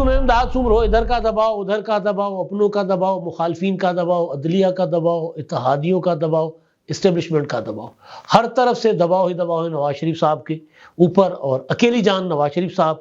میں امداد سمر ہو، ادھر کا دباؤ ادھر کا دباؤ، اپنوں کا دباؤ، مخالفین کا دباؤ، عدلیہ کا دباؤ، اتحادیوں کا دباؤ، اسٹیبلشمنٹ کا دباؤ، ہر طرف سے دباؤ ہی دباؤ ہے نواز شریف صاحب کے اوپر. اور اکیلی جان نواز شریف صاحب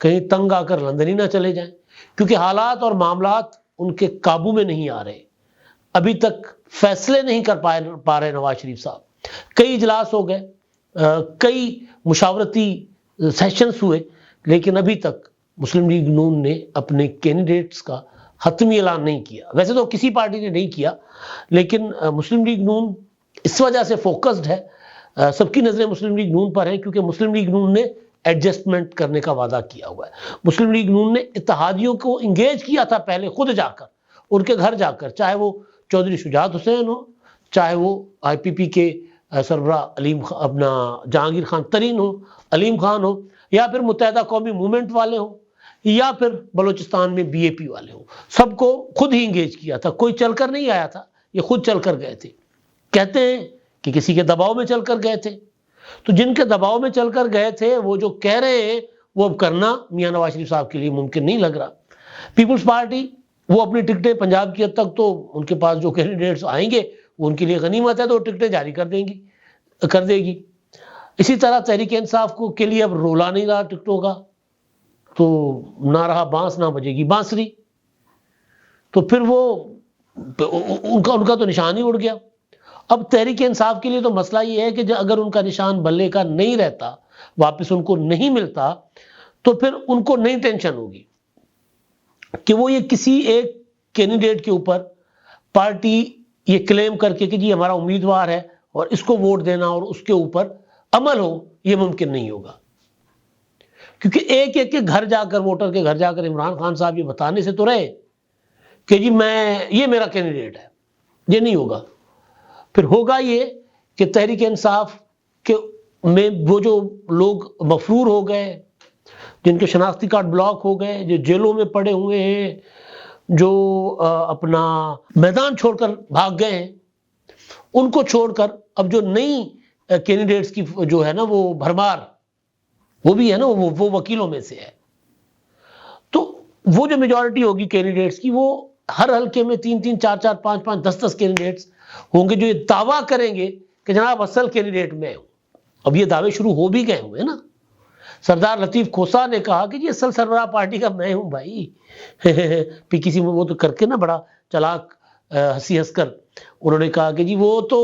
کہیں تنگ آ کر لندن ہی نہ چلے جائیں، کیونکہ حالات اور معاملات ان کے قابو میں نہیں آ رہے. ابھی تک فیصلے نہیں کر پا رہے نواز شریف صاحب. کئی اجلاس ہو گئے، کئی مشاورتی سیشنز ہوئے، لیکن ابھی تک مسلم لیگ نون نے اپنے کینڈیڈیٹس کا حتمی اعلان نہیں کیا. ویسے تو کسی پارٹی نے نہیں کیا، لیکن مسلم لیگ نون اس وجہ سے فوکسڈ ہے، سب کی نظریں مسلم لیگ نون پر ہیں، کیونکہ مسلم لیگ نون نے ایڈجسٹمنٹ کرنے کا وعدہ کیا ہوا ہے. مسلم لیگ نون نے اتحادیوں کو انگیج کیا تھا پہلے، خود جا کر ان کے گھر جا کر، چاہے وہ چودھری شجاعت حسین ہو، چاہے وہ آئی پی پی کے سربراہ اپنا جہانگیر خان ترین ہو، علیم خان ہو، یا پھر متحدہ قومی موومنٹ والے ہوں، یا پھر بلوچستان میں بی اے پی والے ہوں. سب کو خود ہی انگیج کیا تھا، کوئی چل کر نہیں آیا تھا، یہ خود چل کر گئے تھے. کہتے ہیں کہ کسی کے دباؤ میں چل کر گئے تھے. تو جن کے دباؤ میں چل کر گئے تھے وہ جو کہہ رہے ہیں وہ اب کرنا میاں نواز شریف صاحب کے لیے ممکن نہیں لگ رہا. پیپلز پارٹی وہ اپنی ٹکٹیں پنجاب کی حد تک تو ان کے پاس جو کینڈیڈیٹس آئیں گے وہ ان کے لیے غنیمت ہے، تو وہ ٹکٹیں جاری کر دے گی. اسی طرح تحریک انصاف کو کے لیے اب رولا نہیں رہا ٹکٹوں کا، تو نہ رہا بانس نہ بجے گی بانسری. تو پھر وہ ان کا تو نشان ہی اڑ گیا. اب تحریک انصاف کے لیے تو مسئلہ یہ ہے کہ اگر ان کا نشان بلے کا نہیں رہتا، واپس ان کو نہیں ملتا، تو پھر ان کو نئی ٹینشن ہوگی کہ وہ یہ کسی ایک کینڈیڈیٹ کے اوپر پارٹی یہ کلیم کر کے کہ جی ہمارا امیدوار ہے اور اس کو ووٹ دینا اور اس کے اوپر عمل ہو، یہ ممکن نہیں ہوگا. کیونکہ ایک ایک کے گھر جا کر، ووٹر کے گھر جا کر عمران خان صاحب یہ بتانے سے تو رہے کہ جی یہ میرا کینڈیڈیٹ ہے، یہ نہیں ہوگا. پھر ہوگا یہ کہ تحریک انصاف کے میں وہ جو لوگ مفرور ہو گئے، جن کے شناختی کارڈ بلاک ہو گئے، جو جیلوں میں پڑے ہوئے ہیں، جو اپنا میدان چھوڑ کر بھاگ گئے ہیں، ان کو چھوڑ کر اب جو نئی کینڈیڈیٹس کی جو ہے نا وہ بھرمار، وہ بھی ہے نا، وہ وکیلوں میں سے ہے. تو وہ جو میجورٹی ہوگی کینڈیڈیٹس کی، وہ ہر حلقے میں 3 4 4 5 5 10 کینڈیڈیٹس ہوں گے جو یہ دعویٰ کریں گے کہ جناب اصل کینڈیڈیٹ میں ہوں. اب یہ دعوے شروع ہو بھی گئے ہوئے نا. سردار لطیف کھوسا نے کہا کہ جی اصل سربراہ پارٹی کا میں ہوں بھائی. پھر کسی میں وہ تو کر کے نا بڑا چلاک ہنسی ہنس کر انہوں نے کہا کہ جی وہ تو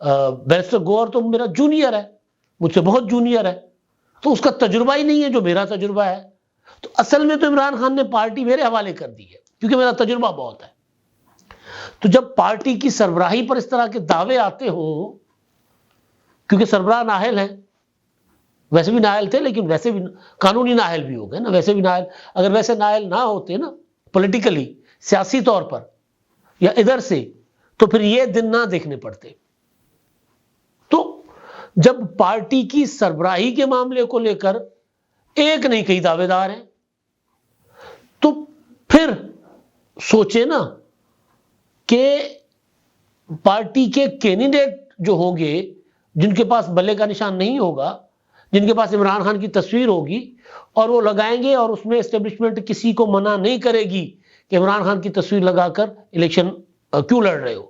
بیرسٹر گوہر تو میرا جونیئر ہے، مجھ سے بہت جونیئر ہے، تو اس کا تجربہ ہی نہیں ہے جو میرا تجربہ ہے. تو اصل میں تو عمران خان نے پارٹی میرے حوالے کر دی ہے کیونکہ میرا تجربہ بہت ہے. تو جب پارٹی کی سربراہی پر اس طرح کے دعوے آتے ہوں، کیونکہ سربراہ نااہل ہیں، ویسے بھی نااہل تھے لیکن ویسے بھی قانونی نااہل بھی ہو گئے نا، ویسے بھی نااہل، اگر ویسے نااہل نہ ہوتے نا پولیٹیکلی، سیاسی طور پر یا ادھر سے، تو پھر یہ دن نہ دیکھنے پڑتے. تو جب پارٹی کی سربراہی کے معاملے کو لے کر ایک نہیں کئی دعوے دار ہیں، تو پھر سوچے نا کہ پارٹی کے کینڈیڈیٹ جو ہوں گے، جن کے پاس بلے کا نشان نہیں ہوگا، جن کے پاس عمران خان کی تصویر ہوگی اور وہ لگائیں گے، اور اس میں اسٹیبلشمنٹ کسی کو منع نہیں کرے گی کہ عمران خان کی تصویر لگا کر الیکشن کیوں لڑ رہے ہو.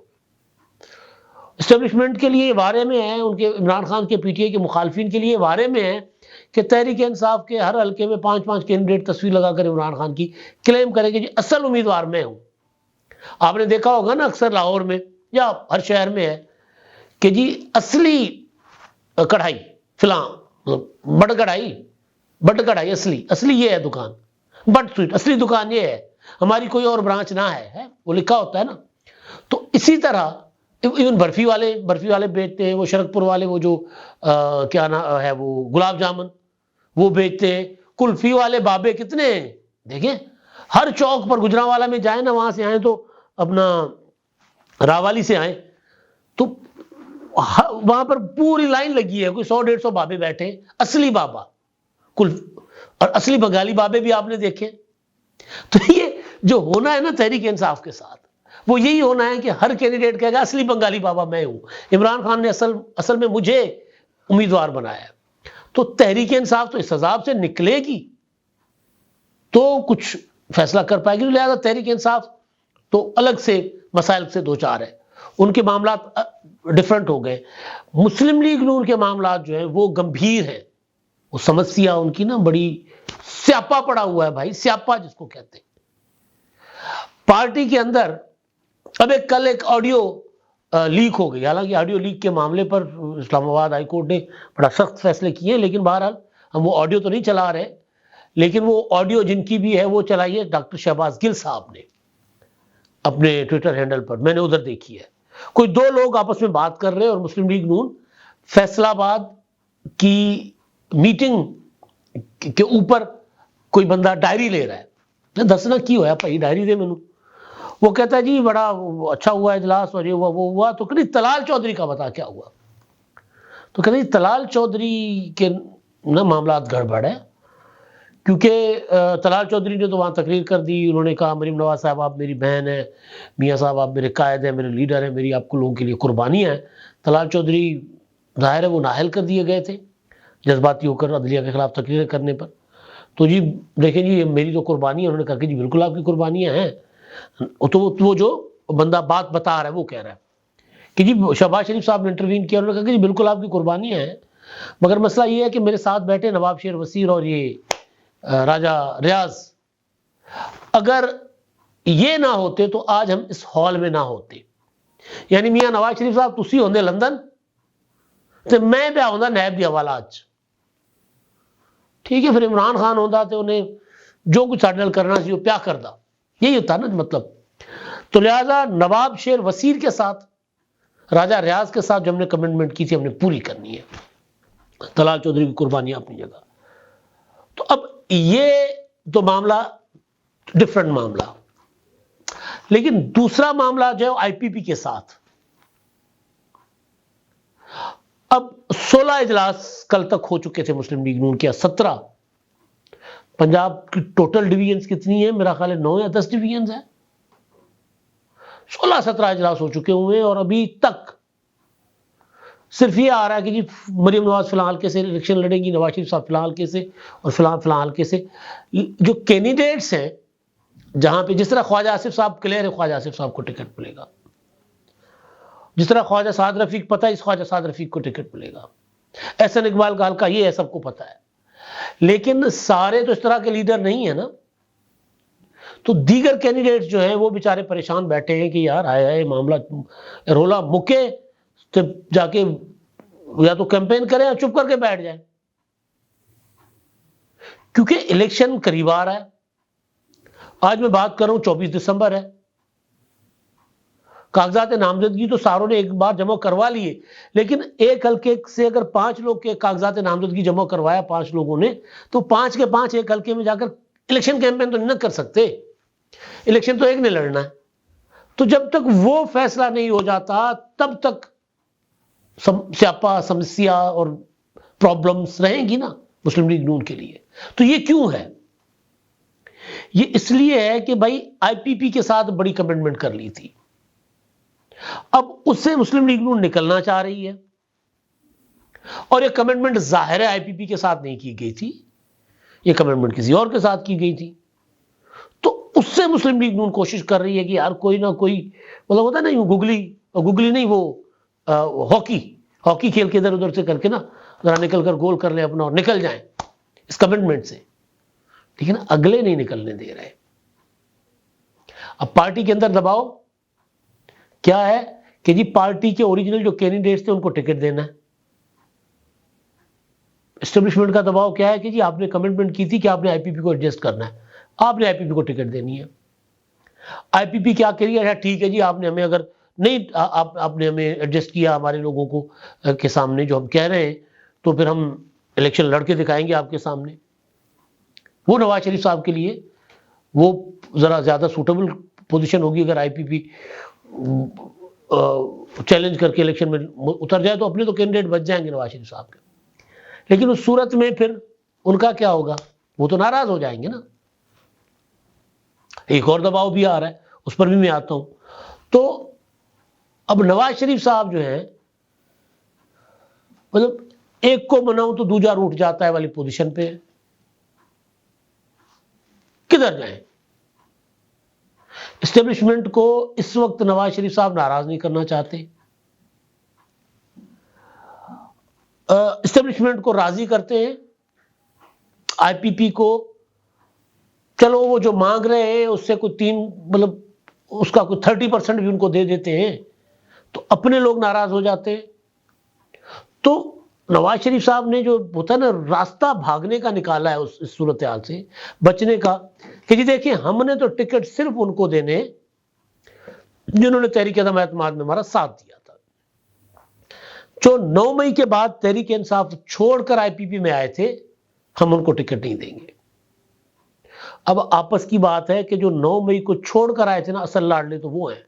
اسٹیبلشمنٹ کے لیے وارے میں ہے، ان کے عمران خان کے پی ٹی آئی کے مخالفین کے لیے وارے میں ہے کہ تحریک انصاف کے ہر حلقے میں 5 کینڈیڈیٹ تصویر لگا کر عمران خان کی کلیم کریں گے جی اصل امیدوار میں ہوں. آپ نے دیکھا ہوگا نا اکثر لاہور میں یا ہر شہر میں ہے کہ جی اصلی کڑھائی فلاں بٹ کڑھائی اصلی یہ ہے دکان، بٹ سویٹ اصلی دکان یہ ہے، ہماری کوئی اور برانچ نہ ہے، وہ لکھا ہوتا ہے نا. تو اسی طرح ایون برفی والے بیچتے ہیں، وہ شرک پور والے وہ جو کیا نام ہے وہ گلاب جامن وہ بیچتے ہیں. کلفی والے بابے کتنے ہیں دیکھیں، ہر چوک پر گجرانوالا میں جائیں نا، وہاں سے آئیں تو اپنا راوالی سے آئیں تو وہاں پر پوری لائن لگی ہے، کوئی 100 150 بابے بیٹھے، اصلی بابا اور اصلی بنگالی بابے بھی آپ نے دیکھے. تو یہ جو ہونا ہے نا تحریک انصاف کے ساتھ، وہ یہی ہونا ہے کہ ہر کینڈیڈیٹ کہے گا اصلی بنگالی بابا میں ہوں، عمران خان نے اصل میں مجھے امیدوار بنایا ہے. تو تحریک انصاف تو اس عذاب سے نکلے گی. تو کچھ فیصلہ کر پائے گی. لہذا تحریک انصاف تو الگ سے مسائل سے دو چار ہے, ان کے معاملات ڈیفرنٹ ہو گئے. مسلم لیگ نون کے معاملات جو ہیں وہ گمبھیر ہیں, وہ سمسیا ان کی نا بڑی سیاپا پڑا ہوا ہے بھائی, سیاپا جس کو کہتے ہیں. پارٹی کے اندر اب کل ایک آڈیو لیک ہو گئی, حالانکہ آڈیو لیک کے معاملے پر اسلام آباد ہائی کورٹ نے بڑا سخت فیصلے کیے ہیں, لیکن بہرحال ہم وہ آڈیو تو نہیں چلا رہے, لیکن وہ آڈیو جن کی بھی ہے وہ چلائی ہے ڈاکٹر شہباز گل صاحب نے اپنے ٹویٹر ہینڈل پر, میں نے ادھر دیکھی ہے. کوئی دو لوگ آپس میں بات کر رہے ہیں اور مسلم لیگ نون فیصل آباد کی میٹنگ کے اوپر کوئی بندہ ڈائری لے رہا ہے. دسنا کی ہوا بھائی ڈائری دے مینوں. وہ کہتا ہے جی بڑا اچھا ہوا اجلاس اور یہ ہوا وہ ہوا. تو کہ طلال چودھری کا بتا کیا ہوا. تو کہتے ہیں طلال چودھری کے نا معاملات گڑبڑ ہے, کیونکہ طلال چودھری نے تو وہاں تقریر کر دی, انہوں نے کہا مریم نواز صاحب آپ میری بہن ہیں, میاں صاحب آپ میرے قائد ہیں, میرے لیڈر ہیں, میری آپ کو لوگوں کے لیے قربانیاں ہیں. طلال چودھری ظاہر ہے وہ نااہل کر دیے گئے تھے جذباتی ہو کر عدلیہ کے خلاف تقریر کرنے پر. تو جی دیکھیں جی میری تو قربانی ہے, انہوں نے کہا کہ جی بالکل آپ کی قربانیاں ہیں. تو وہ جو بندہ بات بتا رہا ہے وہ کہہ رہا ہے کہ جی شہباز شریف صاحب نے انٹروین کیا, انہوں نے کہا کہ جی بالکل آپ کی قربانیاں ہیں, مگر مسئلہ یہ ہے کہ میرے ساتھ بیٹھے نواب شیر وزیر اور یہ راجہ ریاض, اگر یہ نہ ہوتے تو آج ہم اس ہال میں نہ ہوتے. یعنی میاں نواز شریف صاحب تسی ہوندے لندن تے میں پہ ہوندا نیب دی حوالہ اچ. ٹھیک ہے, پھر عمران خان ہوندا تے انہیں جو کچھ ساڈے نال کرنا سی وہ پیا کردا. یہی ہوتا نا مطلب. تو لہذا نواب شیر وزیر کے ساتھ راجہ ریاض کے ساتھ جو ہم نے کمٹمنٹ کی تھی ہم نے پوری کرنی ہے. طلال چودھری کی قربانیاں اپنی جگہ. تو اب یہ تو معاملہ ڈفرنٹ معاملہ. لیکن دوسرا معاملہ جو ہے آئی پی پی کے ساتھ. اب 16 اجلاس کل تک ہو چکے تھے مسلم لیگ نون کے, 17 پنجاب کی ٹوٹل ڈویژنز کتنی ہیں, میرا خیال ہے 9 یا 10 ڈویژنز ہیں. 16-17 اجلاس ہو چکے ہوئے ہیں اور ابھی تک صرف یہ آ رہا ہے کہ جی مریم نواز فلاں حلقے سے الیکشن لڑیں گی, نواز شریف صاحب فلاں حلقے سے اور فلاں حلقے سے. جو کینڈیڈیٹس ہیں جہاں پہ جس طرح خواجہ آصف صاحب کلیئر ہے, خواجہ آصف صاحب کو ٹکٹ ملے گا. جس طرح خواجہ سعد رفیق پتہ ہے اس خواجہ سعد رفیق کو ٹکٹ ملے گا. احسن اقبال کا حلقہ یہ ہے سب کو پتہ ہے. لیکن سارے تو اس طرح کے لیڈر نہیں ہیں نا. تو دیگر کینڈیڈیٹس جو ہیں وہ بیچارے پریشان بیٹھے ہیں کہ یار آئے معاملہ رولا مکے تو جا کے یا تو کیمپین کریں یا چپ کر کے بیٹھ جائیں, کیونکہ الیکشن قریب آ رہا ہے. آج میں بات کر رہا ہوں 24 دسمبر ہے. کاغذات نامزدگی تو ساروں نے ایک بار جمع کروا لیے, لیکن ایک حلقے سے اگر 5 لوگ کے کاغذات نامزدگی جمع کروایا 5 لوگوں نے, تو 5 کے 5 ایک حلقے میں جا کر الیکشن کیمپین تو نہیں کر سکتے. الیکشن تو ایک نے لڑنا ہے. تو جب تک وہ فیصلہ نہیں ہو جاتا تب تک سیاپا سمسیا اور پرابلمز رہیں گی نا مسلم لیگ نون کے لیے. تو یہ کیوں ہے؟ یہ اس لیے ہے کہ بھائی آئی پی پی کے ساتھ بڑی کمٹمنٹ کر لی تھی, اب اس سے مسلم لیگ نون نکلنا چاہ رہی ہے, اور یہ کمٹمنٹ ظاہر ہے آئی پی پی کے ساتھ نہیں کی گئی تھی, یہ کمٹمنٹ کسی اور کے ساتھ کی گئی تھی. تو اس سے مسلم لیگ نون کوشش کر رہی ہے کہ یار کوئی نہ کوئی مطلب ہوتا ہے نا گگلی نہیں, وہ ہاکی کھیل کے ادھر ادھر سے کر کے نا ذرا نکل کر گول کر لیں اپنا اور نکل جائیں اس کمٹمنٹ سے. ٹھیک ہے نا, اگلے نہیں نکلنے دے رہے. اب پارٹی کے اندر دباؤ کیا ہے کہ جی پارٹی کے اوریجنل جو کینڈیڈیٹس تھے ان کو ٹکٹ دینا ہے. اسٹیبلشمنٹ کا دباؤ کیا ہے کہ جی آپ نے کمٹمنٹ کی تھی کہ آپ نے آئی پی پی کو ایڈجسٹ کرنا ہے, آپ نے آئی پی پی کو ٹکٹ دینی ہے. آئی پی پی کیا کہہ رہی ہے, ٹھیک ہے جی آپ نے ہمیں اگر نہیں آپ نے ہمیں ایڈجسٹ کیا ہمارے لوگوں کو کے سامنے جو ہم کہہ رہے ہیں, تو پھر ہم الیکشن لڑ کے دکھائیں گے آپ کے سامنے. وہ نواز شریف صاحب کے لیے وہ ذرا زیادہ سوٹیبل پوزیشن ہوگی اگر آئی پی پی چیلنج کر کے الیکشن میں اتر جائے, تو اپنے تو کینڈیڈیٹ بچ جائیں گے نواز شریف صاحب کے. لیکن اس صورت میں پھر ان کا کیا ہوگا, وہ تو ناراض ہو جائیں گے نا. ایک اور دباؤ بھی آ رہا ہے, اس پر بھی میں آتا ہوں. تو اب نواز شریف صاحب جو ہیں مطلب ایک کو مناؤں تو دوجا روٹ جاتا ہے والی پوزیشن پہ. کدھر جائیں؟ اسٹیبلشمنٹ کو اس وقت نواز شریف صاحب ناراض نہیں کرنا چاہتے، اسٹیبلشمنٹ کو راضی کرتے ہیں، آئی پی پی کو چلو وہ جو مانگ رہے ہیں اس سے کوئی مطلب اس کا کوئی 30% بھی ان کو دے دیتے ہیں تو اپنے لوگ ناراض ہو جاتے ہیں۔ تو نواز شریف صاحب نے جو ہوتا ہے نا راستہ بھاگنے کا نکالا ہے اس صورتحال سے بچنے کا، کہ جی دیکھیں ہم نے تو ٹکٹ صرف ان کو دینے جنہوں نے تحریک عدم اعتماد میں ہمارا ساتھ دیا تھا، جو 9 مئی کے بعد تحریک انصاف چھوڑ کر آئی پی پی میں آئے تھے ہم ان کو ٹکٹ نہیں دیں گے۔ اب آپس کی بات ہے کہ جو 9 مئی کو چھوڑ کر آئے تھے نا اصل لاڈلے تو وہ ہیں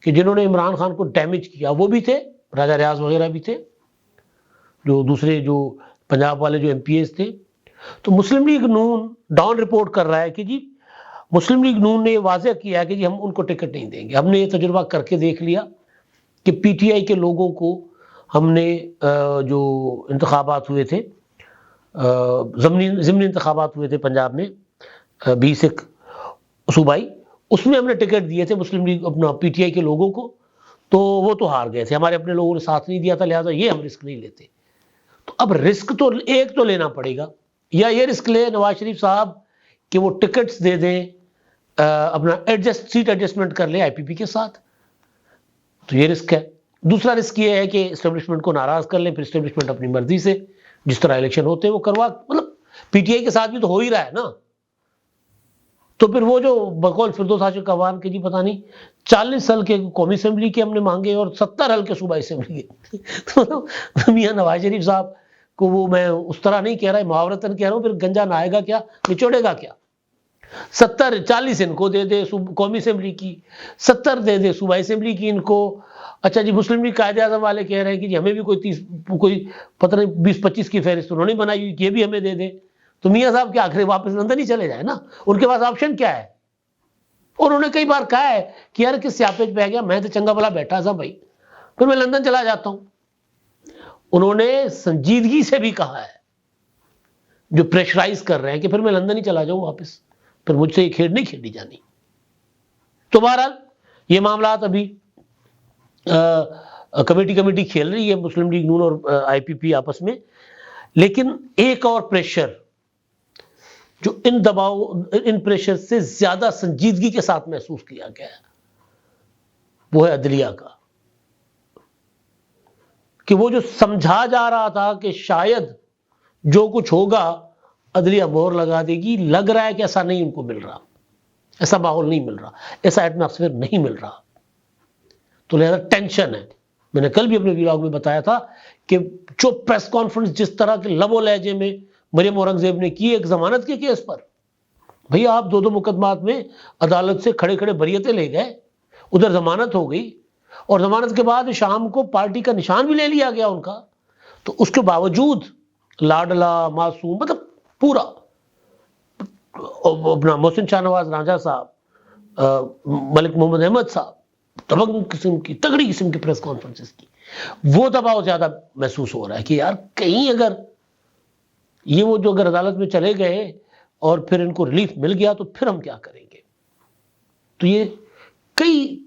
کہ جنہوں نے عمران خان کو ڈیمیج کیا، وہ بھی تھے، راجہ ریاض وغیرہ بھی تھے، جو دوسرے جو پنجاب والے جو ایم پی ایز تھے۔ تو مسلم لیگ نون ڈاؤن رپورٹ کر رہا ہے کہ جی مسلم لیگ نون نے یہ واضح کیا ہے کہ جی ہم ان کو ٹکٹ نہیں دیں گے، ہم نے یہ تجربہ کر کے دیکھ لیا کہ پی ٹی آئی کے لوگوں کو ہم نے جو انتخابات ہوئے تھے ضمنی انتخابات ہوئے تھے پنجاب میں 20 صوبائی، اس میں ہم نے ٹکٹ دیے تھے مسلم لیگ اپنا پی ٹی آئی کے لوگوں کو، تو وہ تو ہار گئے تھے، ہمارے اپنے لوگوں نے ساتھ نہیں دیا تھا، لہٰذا یہ ہم رسک نہیں لیتے۔ تو اب رسک تو ایک تو لینا پڑے گا، یا یہ رسک لے نواز شریف صاحب کہ وہ ٹکٹس دے دیں، اپنا سیٹ ایڈجسٹمنٹ کر لے آئی پی پی کے ساتھ، تو یہ رسک ہے۔ دوسرا رسک یہ ہے کہ اسٹیبلشمنٹ کو ناراض کر لیں، پھر اسٹیبلشمنٹ اپنی مرضی سے جس طرح الیکشن ہوتے ہیں وہ کروا، مطلب پی ٹی آئی کے ساتھ بھی تو ہو ہی رہا ہے نا۔ تو پھر وہ جو بقول فردوس عاشق اعوان کے جی پتہ نہیں 40 حلقے قومی اسمبلی کے ہم نے مانگے اور 70 حلقے صوبائی اسمبلی کے، تو میاں نواز شریف صاحب کو وہ میں اس طرح نہیں کہہ رہا، محاورتاً کہہ رہا ہوں، پھر گنجا نہائے گا کیا، نچوڑے گا کیا؟ 40 ان کو دے دے قومی اسمبلی کی، 70 دے دے صوبائی اسمبلی کی ان کو۔ اچھا جی مسلم لیگ قائد اعظم والے کہہ رہے ہیں کہ جی ہمیں بھی کوئی پتہ نہیں 20-25 کی فہرست انہوں نے بنائی ہوئی، یہ بھی ہمیں دے دے۔ تو میاں صاحب کیا آخر واپس لندن ہی چلے جائیں نا، ان کے پاس آپشن کیا ہے؟ انہوں نے کئی بار کہا ہے کہ یار کس سیاپے پہ گیا، میں تو چنگا بلا بیٹھا تھا بھائی، پھر میں لندن چلا جاتا ہوں۔ انہوں نے سنجیدگی سے بھی کہا ہے، جو پریشرائز کر رہے ہیں کہ پھر میں لندن ہی چلا جاؤں واپس، پھر مجھ سے یہ کھیل نہیں کھیلی جانی۔ تو بہرحال یہ معاملات ابھی کمیٹی کھیل رہی ہے مسلم لیگ نون اور آئی پی پی آپس میں، لیکن ایک اور پریشر جو ان پریشر سے زیادہ سنجیدگی کے ساتھ محسوس کیا گیا ہے وہ ہے عدلیہ کا، کہ وہ جو سمجھا جا رہا تھا کہ شاید جو کچھ ہوگا عدلیہ مہر لگا دے گی، لگ رہا ہے کہ ایسا نہیں ان کو مل رہا، ایسا ماحول نہیں مل رہا، ایسا ایٹماسفیئر نہیں مل رہا، تو لہذا ٹینشن ہے۔ میں نے کل بھی اپنے ویلاگ میں بتایا تھا کہ جو پریس کانفرنس جس طرح کے لب و لہجے میں مریم اورنگزیب نے کی ایک ضمانت کے کیس پر، بھئی آپ 2 مقدمات میں عدالت سے کھڑے کھڑے بریتیں لے گئے، ادھر ضمانت ہو گئی، اور ضمانت کے بعد شام کو پارٹی کا نشان بھی لے لیا گیا ان کا، تو اس کے باوجود لاڈلا معصوم مطلب پورا اپنا محسن شاہ نواز رانجھا صاحب، ملک محمد احمد صاحب، دبنگ قسم کی تگڑی قسم کی پریس کانفرنسز کی، وہ دباؤ زیادہ محسوس ہو رہا ہے کہ یار کہیں اگر یہ وہ جو اگر عدالت میں چلے گئے اور پھر ان کو ریلیف مل گیا تو پھر ہم کیا کریں گے۔ تو یہ کئی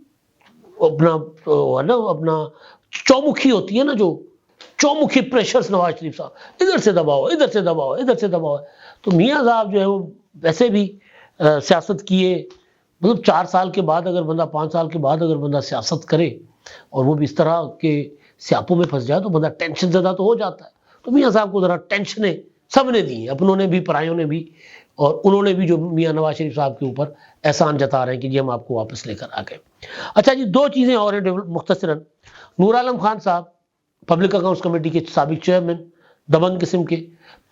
اپنا چومکھی ہوتی ہے نا، جو چومکھی پریشرز نواز شریف صاحب ادھر سے دباؤ ادھر سے دباؤ ادھر سے دباؤ، تو میاں صاحب جو ہے وہ ویسے بھی سیاست کیے، مطلب 4 سال کے بعد اگر بندہ 5 سال کے بعد اگر بندہ سیاست کرے اور وہ بھی اس طرح کے سیاپوں میں پھنس جائے تو بندہ ٹینشن زدہ تو ہو جاتا ہے۔ تو میاں صاحب کو ذرا ٹینشنیں سب نے دی ہیں، اپنوں نے بھی پرائیوں نے بھی، اور انہوں نے بھی جو میاں نواز شریف صاحب کے اوپر احسان جتا رہے ہیں کہ جی ہم آپ کو واپس لے کر آ گئے۔ اچھا جی 2 چیزیں اور ہیں مختصراً۔ نور عالم خان صاحب پبلک اکاؤنٹس کمیٹی کے سابق چیئرمین، دبنگ قسم کے،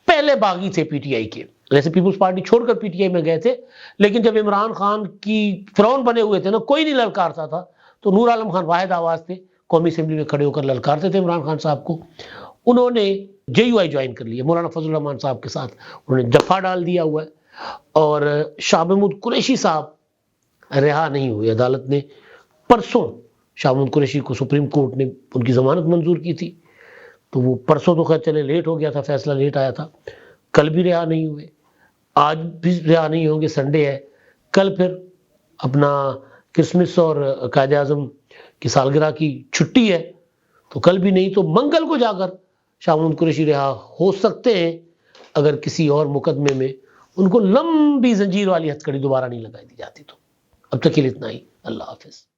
پہلے باغی تھے پی ٹی آئی کے، جیسے پیپلز پارٹی چھوڑ کر پی ٹی آئی میں گئے تھے، لیکن جب عمران خان کی فرعون بنے ہوئے تھے نا، کوئی نہیں للکارتا تھا، تو نور عالم خان واحد آواز تھے، قومی اسمبلی میں کھڑے ہو کر للکارتے تھے عمران خان صاحب کو۔ انہوں نے جے یو آئی جوائن کر لیا، مولانا فضل الرحمان صاحب کے ساتھ انہوں نے جفا ڈال دیا ہوا ہے، اور شاہ محمود قریشی صاحب رہا نہیں ہوئے۔ عدالت نے پرسوں شاہ محمود قریشی کو سپریم کورٹ نے ان کی ضمانت منظور کی تھی، تو وہ پرسوں تو خیر چلے لیٹ ہو گیا تھا، فیصلہ لیٹ آیا تھا، کل بھی رہا نہیں ہوئے۔ آج بھی رہا نہیں ہوں گے، سنڈے ہے، کل پھر اپنا کرسمس اور قائد اعظم کی سالگرہ کی چھٹی ہے، تو کل بھی نہیں تو منگل کو جا کر شاہ محمود قریشی رہا ہو سکتے ہیں، اگر کسی اور مقدمے میں ان کو لمبی زنجیر والی ہتھ کڑی دوبارہ نہیں لگائی دی جاتی تو۔ اب تک کے لیے اتنا ہی، اللہ حافظ۔